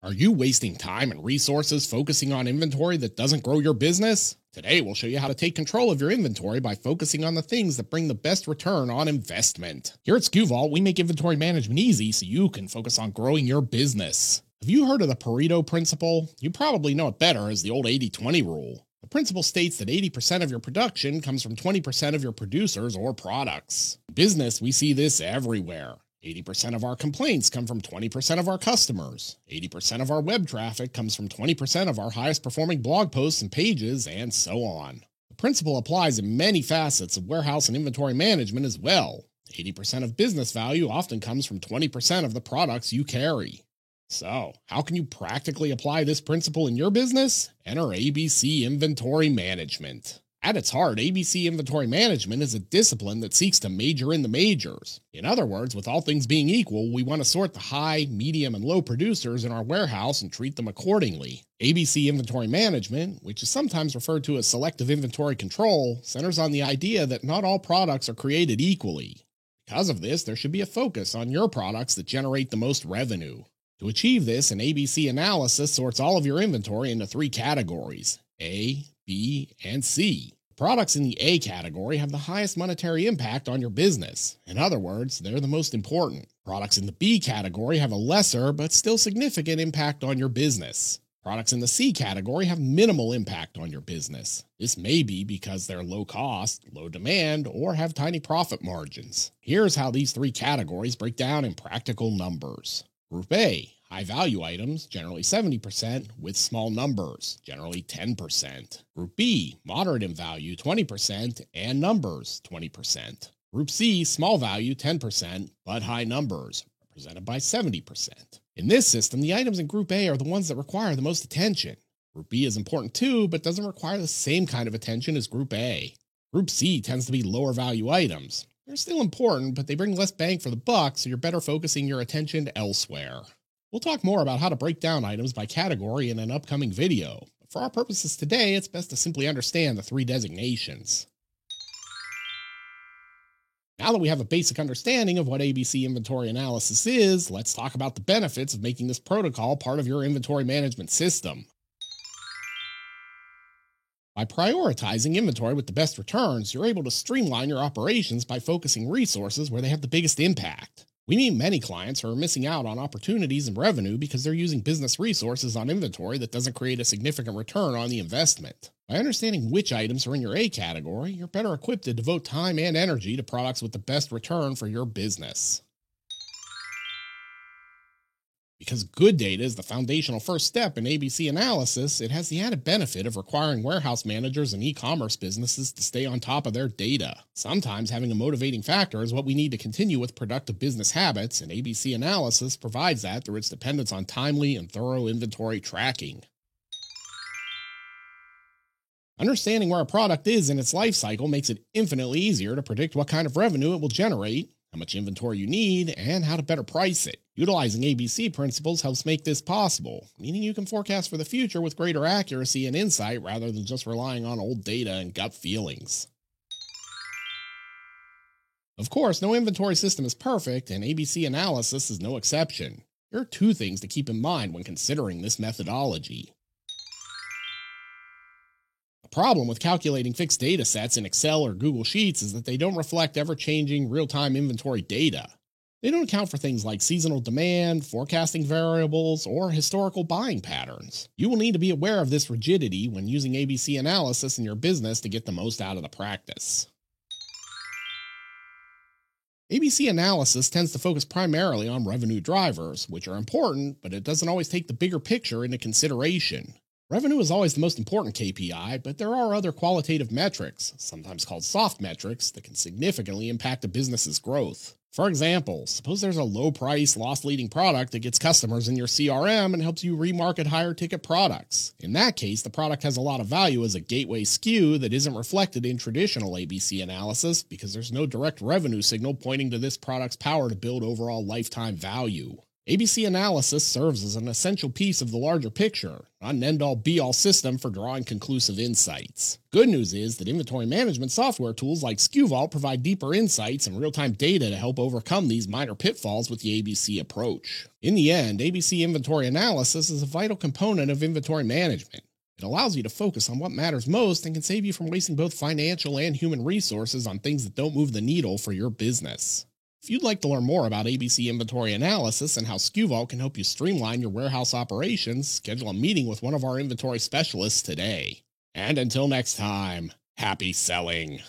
Are you wasting time and resources focusing on inventory that doesn't grow your business? Today, we'll show you how to take control of your inventory by focusing on the things that bring the best return on investment. Here at SKU we make inventory management easy so you can focus on growing your business. Have you heard of the Pareto principle? You probably know it better as the old 80-20 rule. The principle states that 80% of your production comes from 20% of your producers or products. In business, we see this everywhere. 80% of our complaints come from 20% of our customers. 80% of our web traffic comes from 20% of our highest performing blog posts and pages, and so on. The principle applies in many facets of warehouse and inventory management as well. 80% of business value often comes from 20% of the products you carry. So, how can you practically apply this principle in your business? Enter ABC Inventory Management. At its heart, ABC Inventory Management is a discipline that seeks to major in the majors. In other words, with all things being equal, we want to sort the high, medium, and low producers in our warehouse and treat them accordingly. ABC Inventory Management, which is sometimes referred to as selective inventory control, centers on the idea that not all products are created equally. Because of this, there should be a focus on your products that generate the most revenue. To achieve this, an ABC analysis sorts all of your inventory into three categories: A, B, and C. Products in the A category have the highest monetary impact on your business. In other words, they're the most important. Products in the B category have a lesser but still significant impact on your business. Products in the C category have minimal impact on your business. This may be because they're low cost, low demand, or have tiny profit margins. Here's how these three categories break down in practical numbers. Group A, high-value items, generally 70%, with small numbers, generally 10%. Group B, moderate in value, 20%, and numbers, 20%. Group C, small value, 10%, but high numbers, represented by 70%. In this system, the items in Group A are the ones that require the most attention. Group B is important too, but doesn't require the same kind of attention as Group A. Group C tends to be lower-value items. They're still important, but they bring less bang for the buck, so you're better focusing your attention elsewhere. We'll talk more about how to break down items by category in an upcoming video, but for our purposes today, it's best to simply understand the three designations. Now that we have a basic understanding of what ABC inventory analysis is, let's talk about the benefits of making this protocol part of your inventory management system. By prioritizing inventory with the best returns, you're able to streamline your operations by focusing resources where they have the biggest impact. We meet many clients who are missing out on opportunities and revenue because they're using business resources on inventory that doesn't create a significant return on the investment. By understanding which items are in your A category, you're better equipped to devote time and energy to products with the best return for your business. Because good data is the foundational first step in ABC analysis, it has the added benefit of requiring warehouse managers and e-commerce businesses to stay on top of their data. Sometimes having a motivating factor is what we need to continue with productive business habits, and ABC analysis provides that through its dependence on timely and thorough inventory tracking. Understanding where a product is in its life cycle makes it infinitely easier to predict what kind of revenue it will generate, how much inventory you need, and how to better price it. Utilizing ABC principles helps make this possible, meaning you can forecast for the future with greater accuracy and insight rather than just relying on old data and gut feelings. Of course, no inventory system is perfect, and ABC analysis is no exception. There are two things to keep in mind when considering this methodology. The problem with calculating fixed data sets in Excel or Google Sheets is that they don't reflect ever-changing real-time inventory data. They don't account for things like seasonal demand, forecasting variables, or historical buying patterns. You will need to be aware of this rigidity when using ABC analysis in your business to get the most out of the practice. ABC analysis tends to focus primarily on revenue drivers, which are important, but it doesn't always take the bigger picture into consideration. Revenue is always the most important KPI, but there are other qualitative metrics, sometimes called soft metrics, that can significantly impact a business's growth. For example, suppose there's a low-price, loss-leading product that gets customers in your CRM and helps you remarket higher-ticket products. In that case, the product has a lot of value as a gateway SKU that isn't reflected in traditional ABC analysis because there's no direct revenue signal pointing to this product's power to build overall lifetime value. ABC analysis serves as an essential piece of the larger picture, not an end-all be-all system for drawing conclusive insights. Good news is that inventory management software tools like SKU Vault provide deeper insights and real-time data to help overcome these minor pitfalls with the ABC approach. In the end, ABC inventory analysis is a vital component of inventory management. It allows you to focus on what matters most and can save you from wasting both financial and human resources on things that don't move the needle for your business. If you'd like to learn more about ABC inventory analysis and how SKU Vault can help you streamline your warehouse operations, schedule a meeting with one of our inventory specialists today. And until next time, happy selling.